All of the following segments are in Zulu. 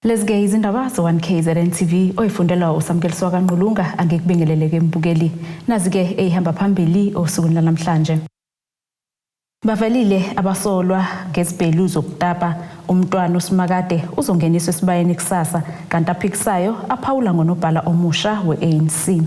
Lesike izindaba zo-1KZNTV oyifundela uSamkeliswa kaNqulunga angikubingeleleke embukeli nazi-ke ehamba phambili osukwini lanamhlanje. Bavelile Abasolwa Ngezibhelu Nokutapa Umntwana Usimakade uzongeniswa Esibayeni kusasa kanti aphikisayo aphawula ngonobhala omusha we-ANC.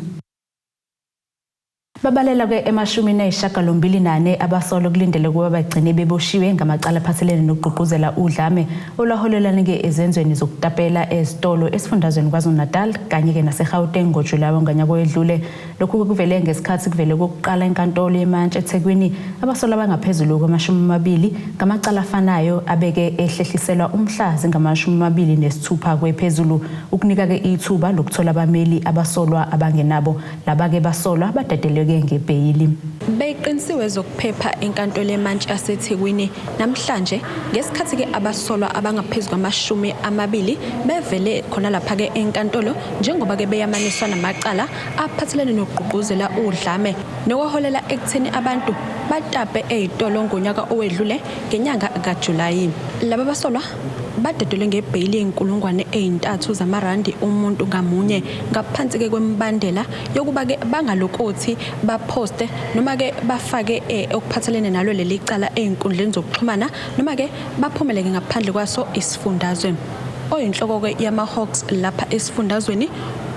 Babalela ke emashumi ayisishiyagalombili nane abasolwa kulindele kuba bagcine beboshiwe ngamacala aphathelene nokugqugquzela udlame olwaholela ke ezenzweni zokutapela ezitolo esifundazweni KwaZulu-Natal kanye ke naseGauteng ngoJulayi ngonyaka oyedlule. Lokhu kuvele ngesikhathi kuvele kokuqala enkantolo yeMantshi eThekwini abasolwa abangaphezulu kwama-20 ngamacala afanayo abeke ehlehliselwa umhla zingama-26 kwephezulu ukunika ke ithuba lokuthola abameli abasolwa abangenabo laba ke basolwa badedelwe ngeBavelile. Beqinisiwe zokuphepha enkantolo yeMantshi yaseThekwini namhlanje ngesikhathi ke abasolwa abangaphezulu kwama-20 bevele khona lapha ke enkantolo njengoba ke beyamaniswa namacala aphathelene nokugqugquzela udlame nokwaholela ekutheni abantu batape ezitolo ngonyaka owedlule ngenyanga kaJulayi. Laba basolwa badedelwe ngeBavelile R3,000 zamarandi umuntu ngamunye ngaphansi ke kwemibandela yokuba ke bangalokothi baposte noma ke bafake okuphathelene nalo leli cala ezinkundleni zokuxhumana noma ke baphumeleke ngaphandle kwaso isifundazwe. Oyinhloko ke yamaHawks lapha esifundazweni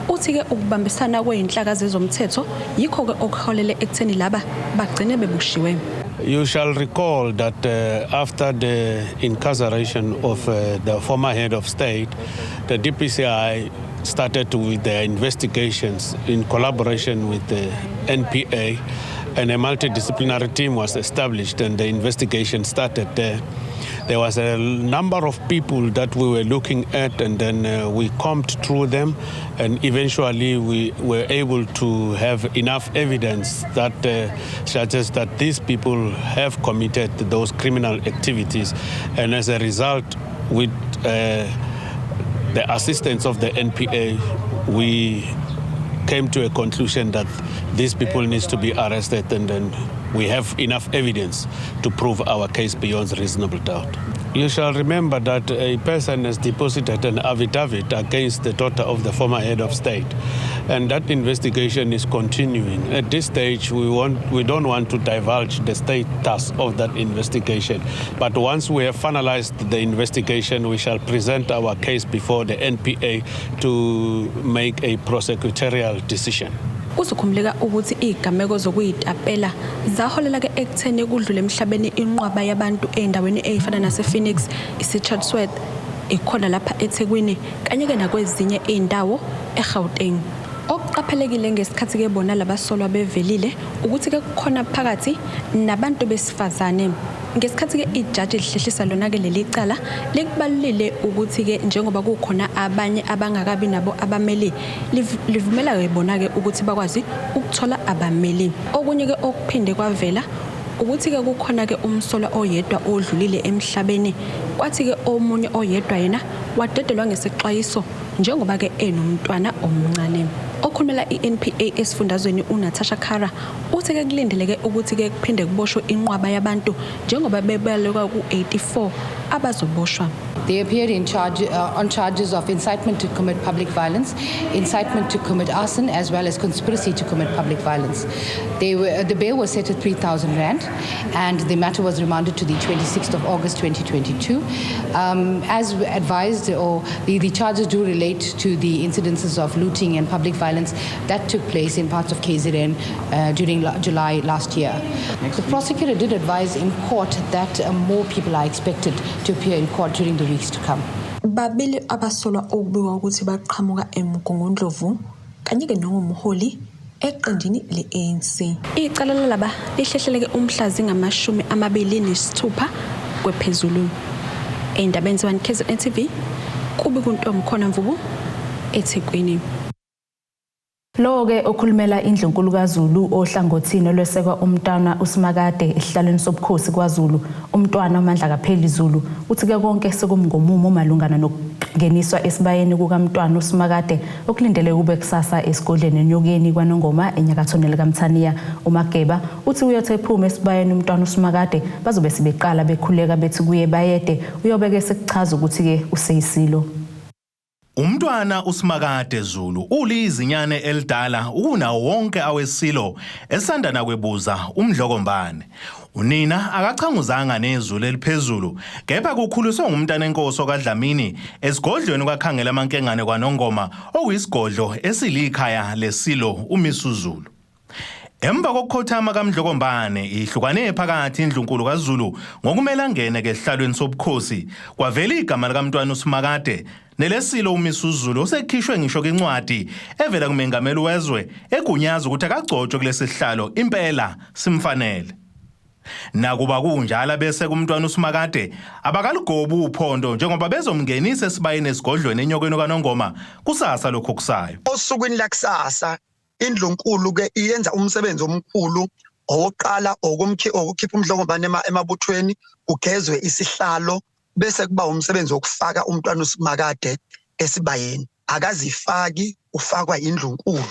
uthi ke ukubambisana kweinhlaka zezomthetho yikho ke okuholele ekutheni laba bagcine bebushiwe. You shall recall that after the incarceration of the former head of state, the DPCI started with their investigations in collaboration with the NPA, and a multidisciplinary team was established and the investigation started there. There was a number of people that we were looking at, and then we combed through them, and eventually we were able to have enough evidence that suggests that these people have committed those criminal activities. And as a result, with the assistance of the NPA, we came to a conclusion that these people need to be arrested, and then we have enough evidence to prove our case beyond reasonable doubt. You shall remember that a person has deposited an affidavit against the daughter of the former head of state, and that investigation is continuing. At this stage, we don't want to divulge the status of that investigation, but once we have finalized the investigation, we shall present our case before the NPA to make a prosecutorial decision. Uzokhumbuleka ukuthi igameko zokuyitapela zaholela ke ekutheni kudlule emhlabeni inqwaba yabantu endaweni ezifana nasePhoenix, isiChatsworth, ikhona lapha eThekwini kanye ke nakwezinye izindawo eGauteng. Okuqaphelekile ngesikhathi ke bona labasolwa bevelile ukuthi ke kukhona phakathi nabantu besifazane. Ngesikhathi ke ijaji lihlehlisa lona ke leli cala likubalulile ukuthi ke njengoba kukhona abanye abangakabi nabo abameli livumela ke bona ke ukuthi bakwazi ukuthola abameli. Okunye ke okuphinde kwavela ukuthi ke kukhona ke umsolwa oyedwa odlulile emhlabeni kwathi ke omunye oyedwa yena wadedelwa ngesixwayiso njengoba ke enomntwana omncane. Okhulumela iNPA esifundazweni uNatasha Khara uthi ke kulindeleke ukuthi ke kuphinde kuboshwe inqwaba yabantu njengoba bebaleka ku-84 abazoboshwa. They appeared on charges of incitement to commit public violence, incitement to commit arson, as well as conspiracy to commit public violence. The bail was set at R3,000, and the matter was remanded to the 26th of August 2022. As advised, the charges do relate to the incidences of looting and public violence that took place in parts of KZN during July last year. The prosecutor did advise in court that more people are expected to appear in court during the weeks to come. Babili abasolwa okubikwa ukuthi baqhamuka eMgungundlovu kanye ke nongumholi eqendini le-ANC. Icala laba lihlehleleke umhla zingama-26 kwephezulu. Endabeni ze-1KZNTV kube kuntombi khona Mvubu eThekwini. Lo ke okhulumela indlunkulu kaZulu ohlangothini lwesekwa Umntwana Usimakade esihlalweni sobukhosi kwaZulu Umntwana amandla kapheli Zulu uthi ke konke sekumngomumo malungana nokungeniswa Esibayeni kukaMntwana Usimakade okulindele kube kusasa esigodleni eNyokeni kwaNongoma enyakatho nelikaMthaniya. uMageba uthi uyothe ephume Esibayeni Umntwana Usimakade bazobe sibeqala bekhuleka bethi kuye bayede uyobeke sekuchaza ukuthi ke useyisilo. Umntwana Usimakade Zulu ulizinyane elidala unawo wonke awesilo esandana kwebuza umdlokombane. Unina akachanguzanga nezulu eliphezulu kepha kukhuliswe ngumntana enkosi kaDlamini esigodlweni kwakhangela amankengane kwaNongoma okuyisigodlo esilikhaya lesilo uMisuzulu. Emva kokukhothama kaMdlokombane ihlukane phakathi indlunkulu kaZulu ngokumela ngene ngehlalweni sobukhosi kwavela igama likaMntwana Usimakade nelesilo uMisuzulu osekhishwe ngisho kwincwadi evela kumengameli wezwe egunyaza ukuthi akagcotshwe kulesi sihlalo impela simfanele. Nakuba kunjalo bese kuMntwana Usimakade abakalugoba uphondo njengoba bezomngenisa Esibayeni esigodlweni enyokweni kaNongoma kusasa lokho kusayo. Osukwini lakusasa indlunkulu ke iyenza umsebenzi omkhulu owoqala okukhipha umdlokombane emabuthweni ugezwe isihlalo bese kuba umsebenzi wokufaka uMntwana Usimakade Esibayeni. Akazifaki ufakwa indlunkulu.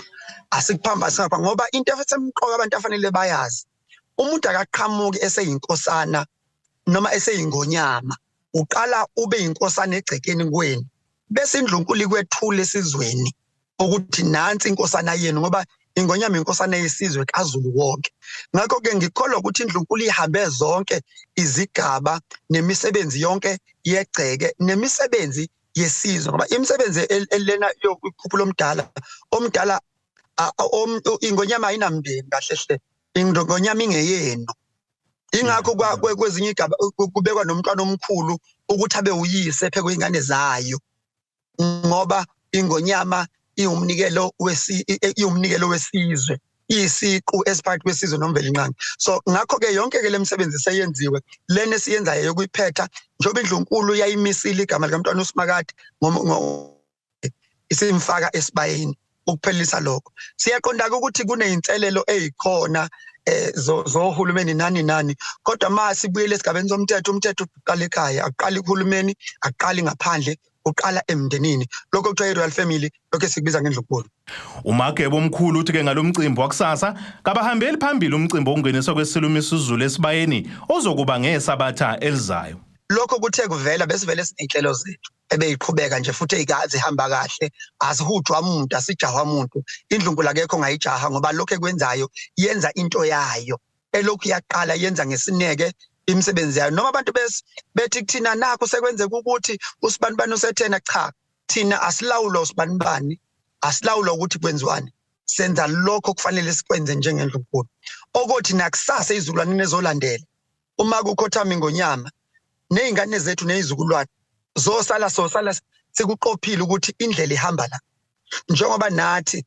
Asikuphambasa ngoba into esemqoka abantu afanele bayazi. Umuntu akaqhamuki eseyinkosana noma eseyingonyama uqala ube inkosana egcekeni kweni bese indlunkulu ikwethula esizweni ukuthi nansi inkosana yenu ngoba ingonyama inkosana yesizwe kaZulu wonke. Ngakho ke ngikholwa ukuthi indlunkulu ihambe zonke izigaba nemisebenzi yonke yegceke nemisebenzi yesizwe ngoba imisebenzi elena yokukhupha omdala ingonyama ayinamndeni kahle hle ingonyama ingeyeno. Ingakho kwezinye igaba kubekwa nomntwana omkhulu ukuthi abe uyise phe kwengane zayo ngoba ingonyama iwumnikelo wesizwe isiqu esiphakathi kwesizwe nomveli inqangi. So ngakho ke yonke ke lemisebenzi seyenziwe lene siyenzayo yokuyiphetha njoba indlunkulu yayimisile igama likaMntwana Usimakade isimfaka Esibayeni ukuphelisa lokho. Siyaqonda ukuthi kuneyinselelo ezikhona zohulumeni nani kodwa mase sibuyele esigabeni somthetho umthetho uqala ekhaya aqala uhulumeni aqala ngaphandle uqala emndenini lokho kuthiwa royal family lokho esikubiza ngendlunkulu. Umagebo omkhulu uthi ke ngalomcimbi wakusasa kabahambeli phambili umcimbi ongeniswa kwesilo uMisuzulu Esibayeni ozokuba ngesabatha elizayo. Lokho kuthe kuvela besivele sinenhlelo zethu ebeyiqhubeka nje futhi ezihamba kahle asihudwa umuntu asijahwa umuntu indlunkulu akekho ngayijaha ngoba lokho ekwenzayo yenza into yayo elokhu yaqala yenza ngesineke imisebenzi yayo noma abantu bethi kuthina nakho sekwenzeka ukuthi usibanibani usethena cha thina asilawula usibanibani asilawula ukuthi kwenziwani senza lokho kufanele sikwenze njengendlunkulu okuthi nakusasa izukulwane nezolandela uma kukhothama ingonyama nezingane zethu nezizukulwane zosala sikuqophile ukuthi indlela ihamba la njengoba nathi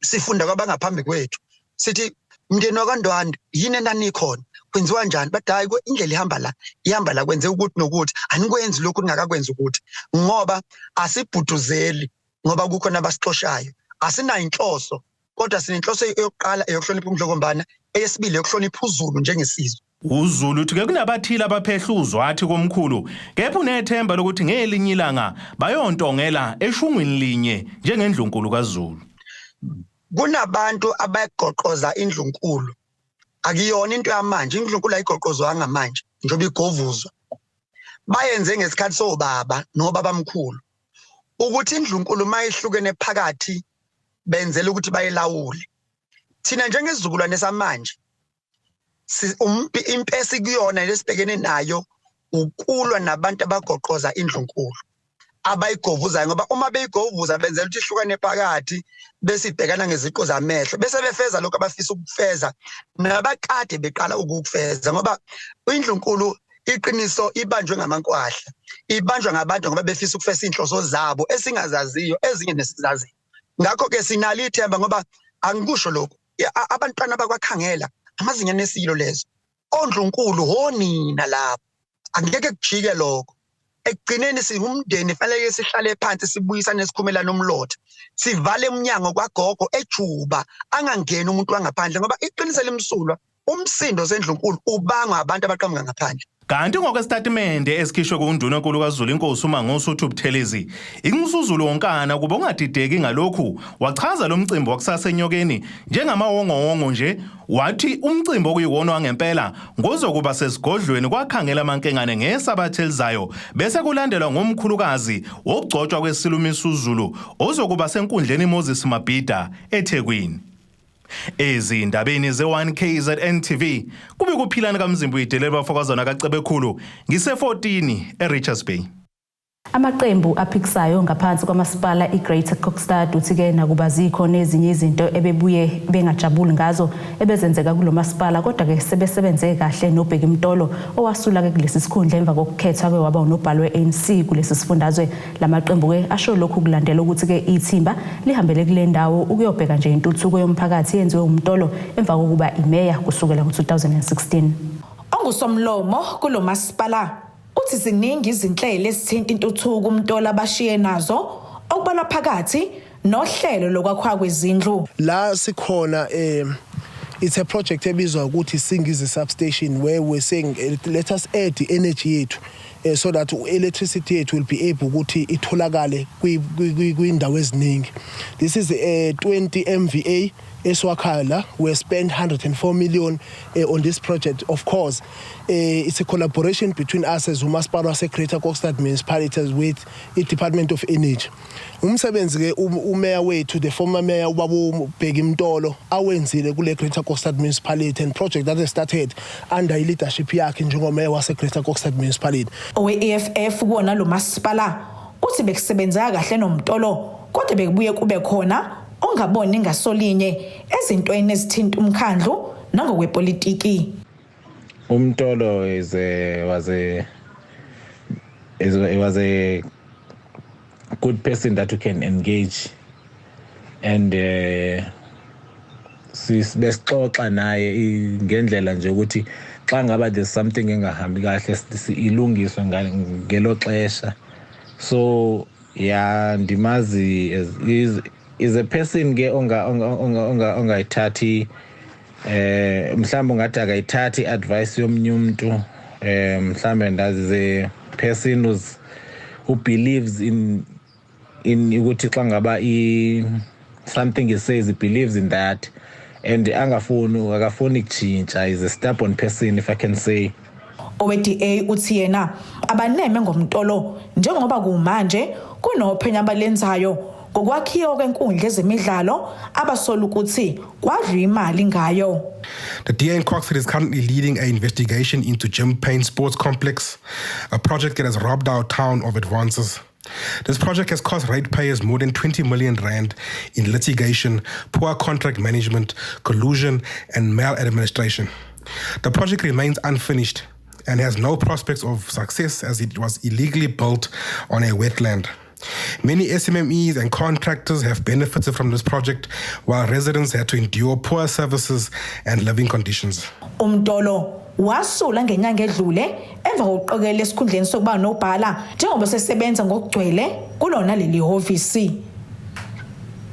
sifunda kwabangaphambi kwethu sithi mndeni wakwaNdwandwe yini enanikhona kwenziwa njani but hayi indlela ihamba la kwenze ukuthi nokuthi anikwenzi lokhu ningakakwenza ukuthi ngoba asibhuduzeli ngoba kukhona abasixoshayo asinayo inhloso kodwa sinenhloso yokuqala eyokuhlonipha umdlokombane eyesibili yokuhlonipha uZulu njengesizwe. UZulu uthi ke kunabathile abaphehluzo athi komkhulu kepha unethemba lokuthi ngelinye ilanga bayontongela eshungwini linye njengendlunkulu kaZulu. Kunabantu abagoqoza indlunkulu akuyona into yamanje indlunkulu ayigoqozwa ngamanje njoba igovuzwa bayenze ngesikhathi sobaba nobabamkhulu ukuthi indlunkulu mayihlukene phakathi benzela ukuthi bayilawule. Thina njengesizukulwane samanje impesi kuyona lesibhekene nayo ukulwa nabantu abagoqoza indlunkulu abayigovuzayo ngoba uma beyigovuza benzela ukuthi ihlukane phakathi bese ibhekana ngeziqo zamehlo bese befeza lokho abafisa ukufeza nabakade beqala ukufeza ngoba indlunkulu iqiniso ibanjwe ngamankwahla ibanjwa ngabantu ngoba befisa ukufesa inhloso zabo esingazaziyo ezinye nesizaziyo. Ngakho ke sinalo ithemba ngoba angikusho lokho abantwana bakwakhangela amazinyane esilo lezo ondlunkulu honina lapho angeke kujike lokho ekugcineni singumndeni fanele sihlale phansi sibuyisane sikhumelana umlotha sivale eminyango kwagogo ejuba angangeni umuntu wangaphandle ngoba iqiniso limsulwa umsindo sendlunkulu ubangwa abantu abaqhamuka ngaphandle. Kanti ngokwesitatimende esikhishwe kuNdunankulu kaZulu inkosi uMangosuthu Buthelezi, inxusuzulu wonkana kuba ungadideki ngalokhu wachaza lo mcimbi wakusasa enyokeni njengamawongowongo nje, wathi umcimbi okuyiwona wangempela ngozokuba sesigodlweni kwakhangela amankengane ngesabatha elizayo bese kulandelwa ngomkhulukazi wokugcotshwa kwesilumisuzulu ozokuba senkundleni Moses Mabhida eThekwini. Ezindabeni ze1KZNTV kube kuphilana kaMzimba uyidelela bafokazana kaCebekhulu ngise14 eRichards Bay. Amaqembu aphikisayo ngaphansi kwamasipala iGreater Kokstad uthi-ke nakuba zikhona ezinye izinto ebebuye bengajabuli ngazo ebezenzeka kulo masipala, kodwa-ke sebesebenze kahle noBheki Mtolo owasula-ke kulesi sikhundla emva kokukhethwa kwewaba unobhala we-ANC kulesi sifundazwe. Lamaqembu-ke asho lokhu kulandela ukuthi-ke ithimba lihambele kule ndawo ukuyobheka nje intuthuko yomphakathi yenziwe uMtolo emva kokuba imeya kusukela ngo-2016. Ongusomlomo kulo masipala uthi ziningi izinhlelo ezithinta intuthuko uMtolo abashiye nazo okubalwa phakathi nohlelo lokwakhwa kwezindlu. La sikhona it's a project ebizwa ukuthi Singizi substation where we're saying let us add the energy yethu so that electricity yethu will be able ukuthi itholakale kwindawo eziningi. This is 20 MVA eswakhala. We spent 104 million on this project. Of course, it's a collaboration between us as uMasipala waseGreater Kokstad municipalities with the Department of Energy. Umsebenzi ke umeya wethu, the former mayor uBheki Mtolo awenzile kule Greater Kokstad municipality, and project that has started under leadership yakhe njengomeya waseGreater Kokstad municipality. Owe-EFF kuwona lo masipala uthi bekusebenza kahle noMtolo, kodwa bekubuye kube khona ongaboni ngasolinye ezintweni ezithinta umkhandlu nangokwepolitiki. Umtolo was a good person that you can engage, and sibexoxa naye ngendlela nje ukuthi xa ngaba there's something engahambi kahle ilungiswe ngelo xesha. So yeah, ndimazi is a person ke ongayithathi mhlawumbe ungathi akayithathi advice yomunye umuntu, mhlawumbe ndazi is a person who believes in ukuthi xa ngaba something he says he believes in that, and akafuni kuchintsha. Is a stubborn person, if I can say. Owe-DA uthi yena abaneme ngoMtolo njengoba kumanje kunophenya abalenzayo ngokwakhiwa kwenkundla ezemidlalo abasola ukuthi kwadliwa imali ngayo. The DA in Kokstad is currently leading an investigation into Jim Payne Sports Complex, a project that has robbed our town of advances. This project has cost ratepayers more than 20 million rand in litigation, poor contract management, collusion, and maladministration. The project remains unfinished and has no prospects of success as it was illegally built on a wetland. Many SMMEs and contractors have benefited from this project, while residents had to endure poor services and living conditions. Umtolo wasula ngenyanga edlule emva kokuqokelela esikhundleni sokuba nobhala njengoba sesebenza ngokugcwele kulona leli hhovisi.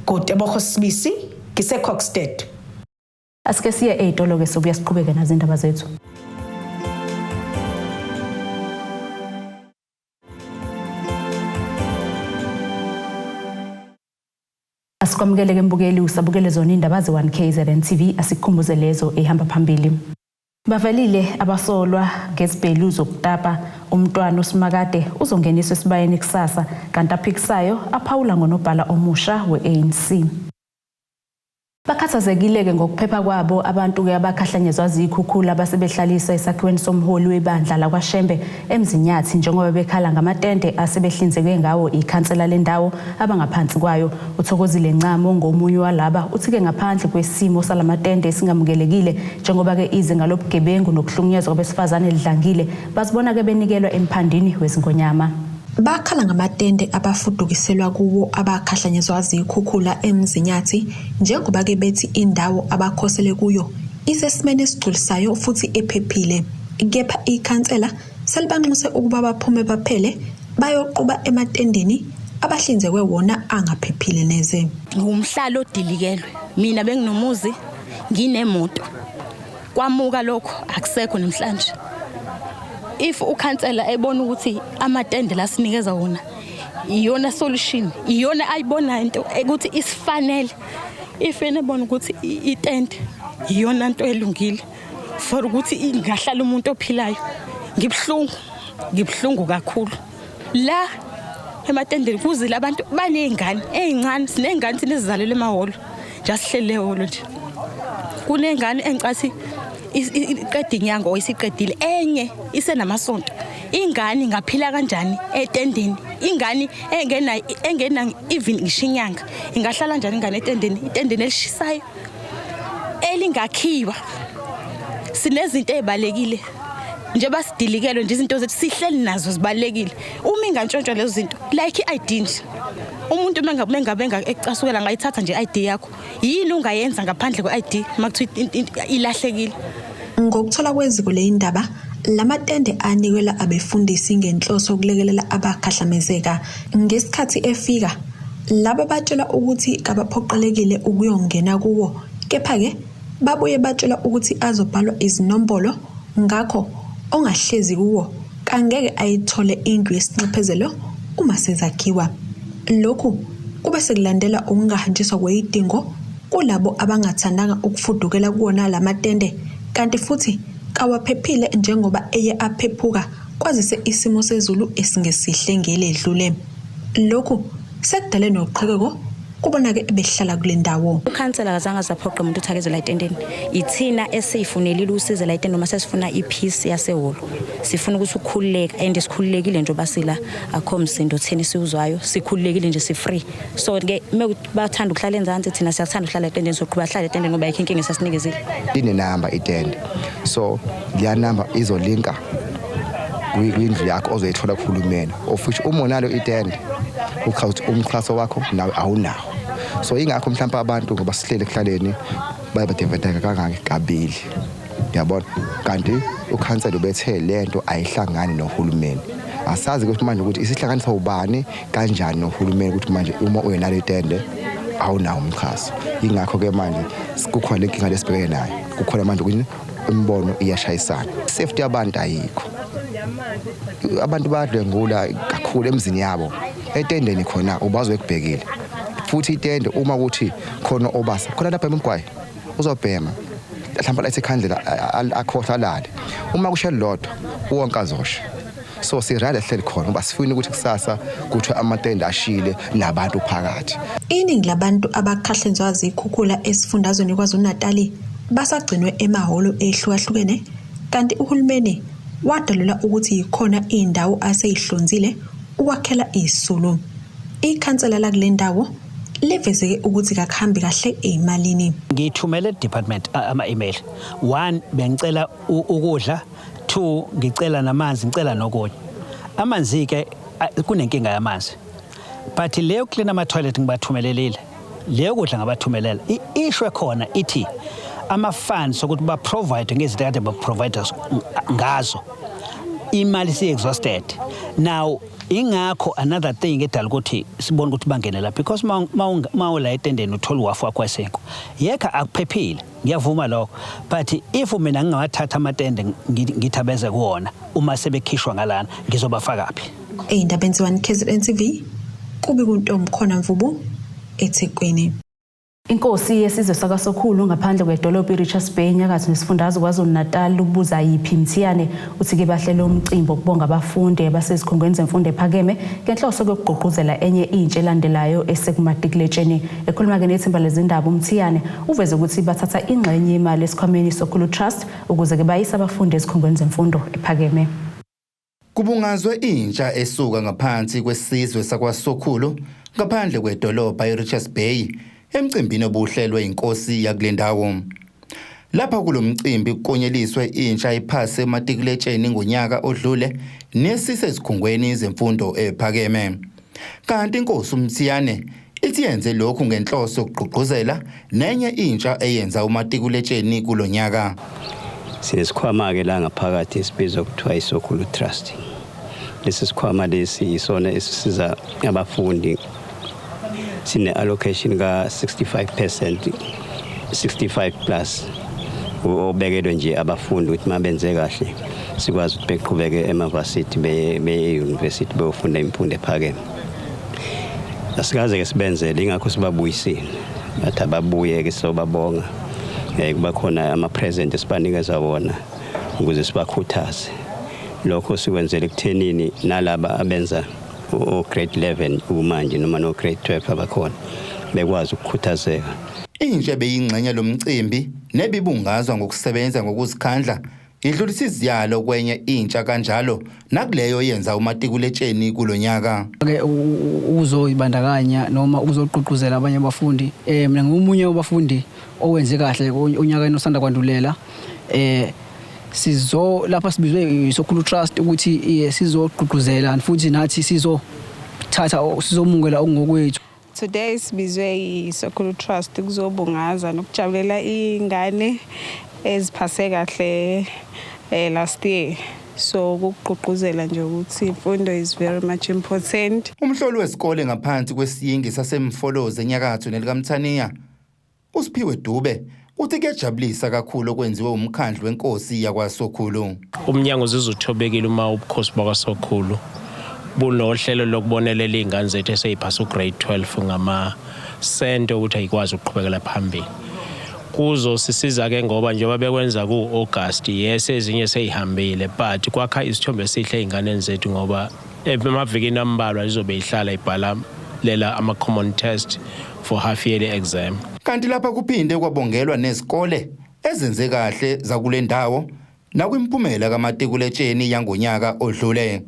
Kodwa Sibisi ngiseKokstad. Asike siye eTolo ke sobuya siqhubeke nazo indaba zethu. Asikwamukele mbukeli usabukele zona indaba ze1KZNTV asikhumbuze lezo ehamba phambili. Bavelile Abasolwa Ngezibhelu Nokutapa Umntwana Usimakade uzongeniswa Esibayeni kusasa kanti aphikisayo aphawula ngonobhala omusha we-ANC. Bakhathazekile-ke ngokuphepha kwabo abantu-ke abakhahlanyezwa zikhukhula abasebehlalisa esakhiweni somholi webandla lakwaShembe eMzinyathi njengoba bekhala ngamatende asebehlinzekwe ngawo ikhansela lendawo abangaphansi kwayo. Uthokozile Ncamo ngomunye walaba uthi-ke ngaphandle kwesimo salamatende esingamukelekile njengoba-ke izinga lobugebengu nokuhlukunyezwa kwabesifazane lidlangile bazibona-ke benikelwa emphandini wezingonyama. Bakhala ngamatende abafudukiselwa kuwo abakhahlanyezwa zikhukhula eMzinyathi njengoba ke bethi indawo abakhosele kuyo isesimene esigculisayo futhi ephephile. Kepha ikhansela selibanxuse ukuba baphume baphele bayoquba ematendeni abahlinzekwe wona angaphephile neze. Ngumhlalo odilikelwe. Mina benginomuzi nginemoto. Kwamuka lokho akusekho namhlanje. if ukhansela ebona ukuthi amatende la sinikeza wona iyona solution, iyona ayibona into ukuthi isifanele, if enebona ukuthi itende iyona into elungile for ukuthi ingahlala umuntu ophilayo, ngibhlungu kakhulu. La ematendeni kuzile abantu banezingane ezincane, sinengane sinezizalelwe emahholo, jasihlele holo nje. Kunengane engicathi iqeda inyanga oyisiqedile, enye isenamasonto. Ingane ingaphila kanjani etendeni? Ingane engena even ngishinyanga ingahlala kanjani ingane etendeni elishisayo elingakhiwa? Sinezinto ezibalekile nje basidilikelo nje, izinto zethu sihleli nazo zibalekile. Uma ingantshontshwa lezo zinto like i-ID nje, umuntu mengabenga ecasukela ngayithatha nje i-ID yakho, yini ungayenza ngaphandle kwe-ID makuthiwa ilahlekile? Ngokuthola kweziko le indaba, lamatende anikelwa abefundisi ngenhloso yokulekelela abakhahlamezeka. Ngesikhathi efika, laba batshela ukuthi kabaphoqelekile ukuyongena kuwo, kepha-ke babuye batshela ukuthi azobhalwa izinombolo, ngakho ongahlezi kuwo kangeke ayithole indlu yesinxephezelo uma sezakhiwa. Lokhu kube sekulandela ukungahanjiswa kwezidingo kulabo abangathandanga ukufudukela kuwona lamatende, kanti futhi kawaphephile njengoba eye aphephuka kwazise isimo sezulu esingesihle ngeledlule. Lokhu sekudale noqhekeko kubonake behlala kule ndawo. Ukhansela kazange zaphoqa umuntu uthakezela etendeni. Ithina esifunelile usize la etendeni uma sesifuna ipeace yaseholo. Sifuna ukuthi ukukhululeka and sikhululekile nje basila akho msindo theni siuzwayo, sikhululekile nje si-free. So ke bathanda ukuhlala enzansi, thina siyathanda ukuhlala etendeni, soqhubeka hlala etendeni ngoba ayikho inkinga esasinikezile. Ine number itende. So leya number izolinka kwindlu yakho ozoyithola kuhulumeni. Of which uma unalo itende ukhathi umxhaso wakho nawe awunawo. So ingakho mhlawumbe abantu ngoba sihlele ekuhlaleni bayabadeveteka kangaka kabili. Yabona, kanti ukhansela ubethe lento ayihlangani nohulumeni. Asazi ukuthi manje ukuthi isihlanganisa ubani kanjani nohulumeni ukuthi manje uma uyenalo itende awunawo umxhaso. Ingakho ke manje kukhona lenkinga lesibhekene nayo. Kukhona manje ukuthi imbono iyashayisana. Safety yabantu ayikho. Abantu badlwengula kakhulu emzini yabo. Etendeni khona ubazwe ekubhekile. Futhi itende uma ukuthi khona obasa khona lapha emgwayi uzobhema mhlawumbe la esekhandlela akhohlalale. Uma kushe lodwa wonke azosha. So sirala hleli khona ngoba sifuna ukuthi kusasa kuthi amatende ashile nabantu phakathi. Iningi labantu abakhahlenziwa zikhukhula esifundazweni KwaZulu-Natal basagcinwe emahholo ehlukahlukene, kanti uhulumeni wadalula ukuthi ikhona indawo aseyihlonzile ukwakhela isulu. Ikhansela la kule ndawo levezeke ukuthi kakhambi kahle ezimalini. Ngithumele department ama-email. 1 bengicela ukudla, 2 ngicela namanzi, ngicela nokunye. Amanzi ke kunenkinga yamanzi. But leyo clean ama toilet ngibathumelelile. Leyo kudla ngabathumelela. Ishwe khona ithi ama funds ukuthi ba provide ngezinto kade ba providers ngazo. Imali si exhausted. Now ingakho another thing edala ukuthi sibone ukuthi bangene la, because mawula etendeni uthola uwafu wakho esenko yeka akuphephile, ngiyavuma lokho. But if mina ngingawathatha amatende ngithabeze kuwona uma sebekhishwa ngalana ngizobafakaphi? Eyindabeni 1KZNTV kubi kuntomkhona Mvubu eThekwini. Inkosi yesizwe sakaSokhulu ngaphandle kwedolobha iRichards Bay nyakatho nesifundazwe KwaZulu-Natal ubuza yiphi Mthiyane uthi ke bahlele umcimbi okubonga abafundi abasezikhungweni zemfundo ephakeme ngenhloso yokugqugquzela enye intsha elandelayo esekumatikuletsheni. Ekhuluma ke nethimba lezindaba uMthiyane uveze ukuthi bathatha ingxenye imali esikhwameni sokhulu trust ukuze ke bayise abafundi ezikhungweni zemfundo ephakeme. Kubungazwe intsha esuka ngaphansi kwesizwe sakwaSokhulu ngaphandle kwedolobha iRichards Bay emcimbini obuhlelwe inkosi yakule ndawo. Lapha kulomcimbi konyeliswe intsha iphase ematikuletsheni ngonyaka odlule nesisezikhungweni zemfundo ephakeme. Kanti inkosi uMthiyane ithi yenze lokhu ngenhloso yokugqugquzela nenye intsha eyenza umatikuletsheni kulonyaka. Sinesikhwama ke la ngaphakathi esibizwa kuthiwa iSokhulu Trust. Lesi sikhwama lesi isona esisiza abafundi. Sine allocation ka 65%, 65 plus. Obekelwe nje abafundi ukuthi mabenze kahle sikwazi ukuthi beqhubeke emavasithi be-university beyofunda imfundo ephakeme. Asikaze ke sibenzele ingakho sibabuyisile bathi ababuye-ke sobabonga kuba khona ama-present esibanikeza wona ukuze sibakhuthaze. Lokho sikwenzele ekuthenini nalaba abenza o-grade 11 umanje noma no-grade 12 abakhona bekwazi ukukhuthazeka. Intsha beyingxenye lomcimbi nebibungazwa ngokusebenza ngokuzikhandla idlulisa iziyalo kwenye intsha kanjalo nakuleyo yenza umatikuletsheni kulonyaka. Uzoyibandakanya noma uzoqhuquzela abanye abafundi. Mina ngumunye wabafundi owenze kahle onyakeni osanda kwandulela. Sizo lapha sibizwe iSokhulu Trust ukuthi sizoqhuquzela futhi nathi sizomungela ongokwethu. Today sibizwe iSokhulu Trust kuzobungaza nokujabulela ingane eziphase kahle last year. So ukuqhuquzela nje ukuthi imfundo is very much important. Umhloli wesikole ngaphansi kwesiyingi saseMfolozi enyakatho nelikaMthaniya uSiphiwe Dube uthi kuyajabulisa kakhulu okwenziwe umkhandlu wenkosi yakwaSokhulu. Umnyango uzothobekile uma ubukhosi bakwaSokhulu bunohlelo lokubonelela izingane zethu eseyiphasa ugrade 12 ngamasento ukuthi ayikwazi ukuqhubekela phambili. Kuzo sisiza ke ngoba njengoba bekwenza ku-August yes ezinye seyihambile but kwakha isithombe esihle izingane zethu ngoba emavikini ambalwa izobe ihlala ibhala lela ama-common test for half yearly exam. Kanti lapha kuphinde kwabongelwa nezikole ezenze kahle zakule ndawo nakwimphumela kamatikuletsheni yangonyaka odlule.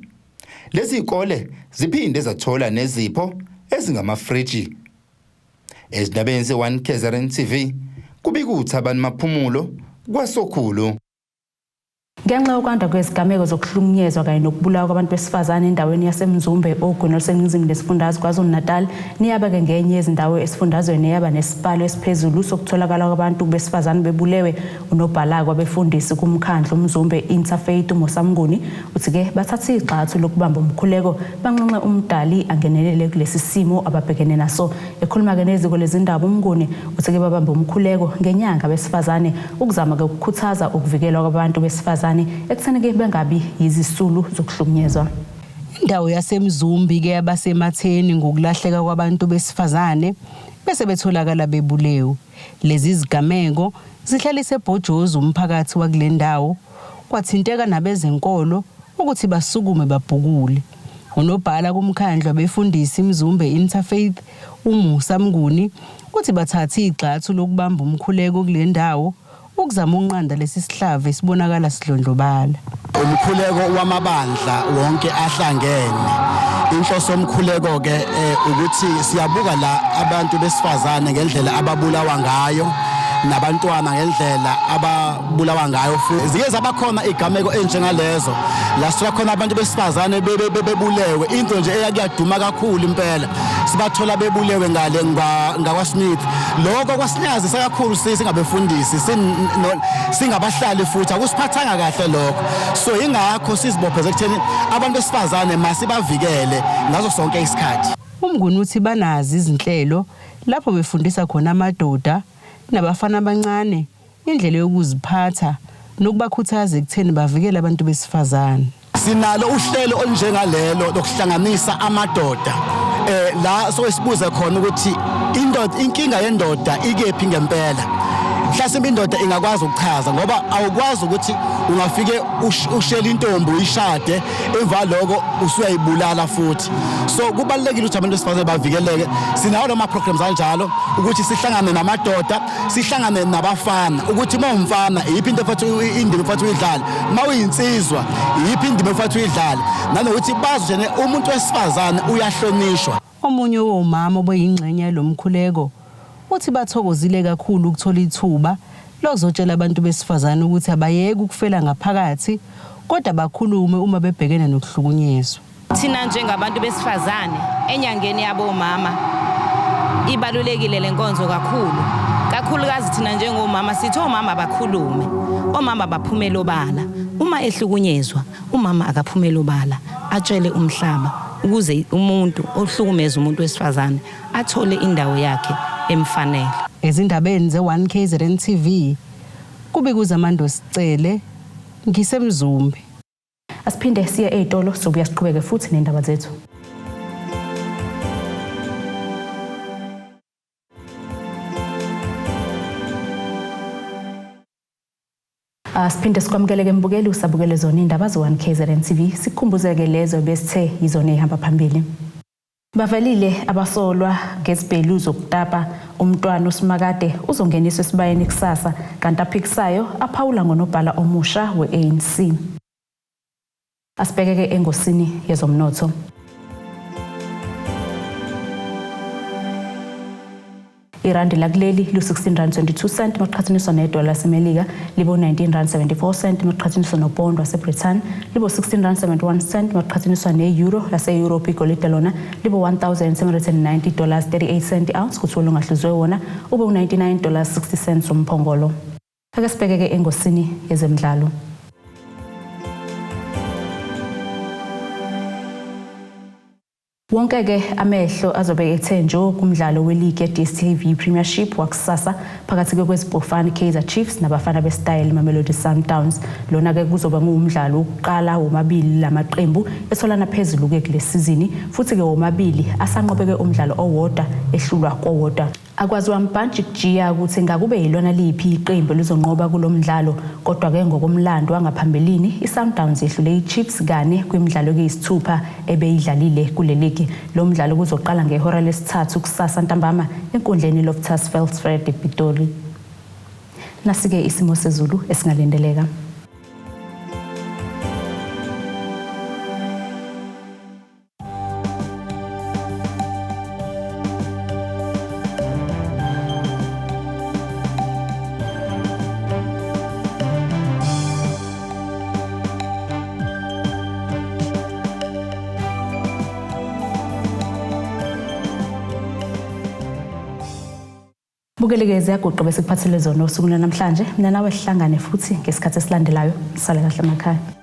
Lezi zikole ziphinde zathola nezipho ezingamafriji. Ezindabeni ze-1KZNTV kubikuthi abantu maphumulo kwaSokhulu. Ngenxa yokwanda kwezigameko zokuhlukunyezwa kanye nokubulawa kwabantu besifazane endaweni yaseMzumbe ogwini oluseningizimu lesifundazwe KwaZulu-Natal niyaba-ke ngenye yezindawo esifundazweni eyaba nesibalo esiphezulu sokutholakala kwabantu besifazane bebulewe. Unobhala kwabefundisi kumkhandlu Mzumbe Interfaith uMosamnguni uthi-ke bathatha igxathu lokubamba umkhuleko banxenxe umdali angenelele kulesi simo ababhekene naso. Ekhuluma-ke neziko lezindaba uMnguni uthi-ke babamba umkhuleko ngenyanga besifazane ukuzama-ke ukukhuthaza ukuvikelwa kwabantu besifazane ekutheni-ke bengabi yizisulu zokuhlukunyezwa. Indawo yaseMzumbi-ke yabasematheni ngokulahleka kwabantu besifazane bese betholakala bebulewe. Lezi zigameko zihlalise ebhojozi umphakathi wakule ndawo kwathinteka nabezenkolo ukuthi basukume babhukule. Unobhala kumkhandlu abefundisi Mzumbe Interfaith uMosamnguni uthi bathatha igxathu lokubamba umkhuleko kule ndawo ukuzama unqanda lesi sihlava esibonakala sidlondlobala. Umkhuleko wamabandla wonke ahlangene. Inhloso yomkhuleko ke ukuthi siyabuka la abantu besifazane ngendlela ababulawa ngayo nabantwana ngendlela ababulawa ngayo futhi zike zabakhona igameko enjengalezo la sithola khona abantu besifazane bebulewe into nje eyakuyaduma kakhulu impela sibathola bebulewe ngale ngakwaSmith. Lokho kwasinyazi kakhulu singabefundisi singabahlali futhi akusiphathanga kahle lokho. So ingakho sizibopheze ekutheni abantu besifazane masibavikele ngazo sonke isikhathi. Umnguni uthi banazi izinhlelo lapho befundisa khona amadoda nabafana abancane indlela yokuziphatha nokubakhuthaza ekutheni bavikele abantu besifazane. Sinalo uhlelo olunjengalelo lokuhlanganisa amadoda la sokusibuza khona ukuthi inkinga yendoda ikephi ngempela. Mhlasimbe indoda ingakwazi ukuchaza ngoba awukwazi ukuthi ungafike ushela intombi uyishade emva lokho usuyayibulala futhi. So kubalekile ukuthi abantu besifazane bavikeleke. Sinawo lama programs kanjalo ukuthi sihlangane namadoda, sihlangane nabafana ukuthi mawumfana iyiphi into efathu indima efathu uyidlala, mawuyinsizwa iyiphi indima efathu uyidlala, nanokuthi bazi nje umuntu wesifazane uyahlonishwa. Omunye womama obayingxenye lomkhuleko uthi bathokozile kakhulu ukuthola ithuba lokuzotshela abantu besifazane ukuthi abayeke ukufela ngaphakathi kodwa bakhulume uma bebhekene nokuhlukunyezwa. Thina njengabantu besifazane enyangeni yabo mama ibalulekile lenkonzo kakhulukazi thina njengomama sithi omama bakhulume, omama baphumele obala. Uma ehlukunyezwa umama akaphumele obala atshele umhlaba ukuze umuntu ohlukumeza umuntu wesifazane athole indawo yakhe emfanele. Ezindabeni ze-1KZNTV kubikuza Amando Sicele ngiseMzumbe. Asiphinde siye ezitolo sobuya siqhubeke futhi nendaba zethu. Asiphinde sikwamukeleke mbukeli usabukele zona indaba zo1KZNTV sikhumbuzeke lezo besithe yizona ehamba phambili. Bavelile Abasolwa Ngezibhelu Nokutapa Umntwana Usimakade uzongeniswa Esibayeni kusasa kanti aphikisayo aphawula ngonobhala omusha we-ANC. Asibhekeke engosini yezomnotho. Irandi lakuleli lu-16.22 maqhathaniswa nedola laseMelika libo 19.74 maqhathaniswa nopondo waseBritain libo 16.71 maqhathaniswa ne-euro lase-Europe igolide lona libo $1,790.38 ounce kuthi olungahluzwe wona ube $99.60 umphongolo. Ake sibhekeke engosini yezemidlalo. Wonke-ke amehlo azobe ethe njo kumdlalo weligi ye-DStv Premiership wakusasa phakathi kwezibhofana Kaizer Chiefs nabafana beStyle Mamelodi Sundowns. Lona-ke kuzoba ngumdlalo wokuqala womabili lamaqembu etholana phezulu-ke kule sizini futhi-ke womabili asanqobeke umdlalo owodwa ehlulwa kowodwa. Akwaziwa mbhantshi kujiya ukuthi ngakube yilona liphi iqembu lizonqoba kulomdlalo kodwa-ke ngokomlando wangaphambilini iSundowns yehlule iChiefs kane kwimidlalo eyisithupha ebeyidlalile kule ligi. Lo mdlalo kuzoqala ngehora lesithathu kusasa ntambama enkundleni Loftus Veldfred ePitori. Nasike isimo sezulu esingalindeleka. Bukelekeze yaguqa bese kuphathele zona osukwini namhlanje mina nawe sihlangane futhi ngesikhathi esilandelayo sale kahle emakhaya.